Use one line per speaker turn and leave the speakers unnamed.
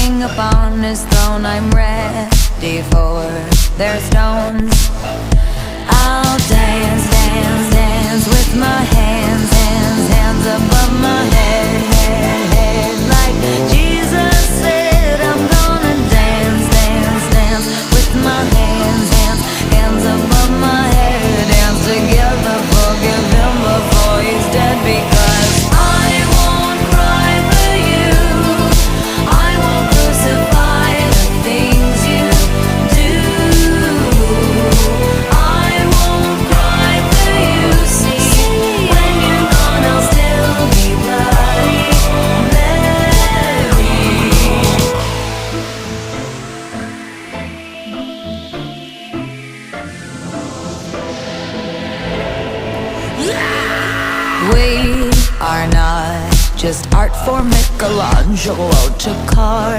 king upon his throne. I'm ready for their stones. I'll dance, dance, dance with my hands, hands, hands above my head, head, head. Like Jesus said, I'm gonna dance, dance, dance with my hands, hands, hands above my head. Dance together, forgive him before he's dead, because I won't cry for you. I won't crucify the things you do. I won't cry for you, see. When you're gone, I'll still be bloody Mary. We are not just art for Michelangelo to carve.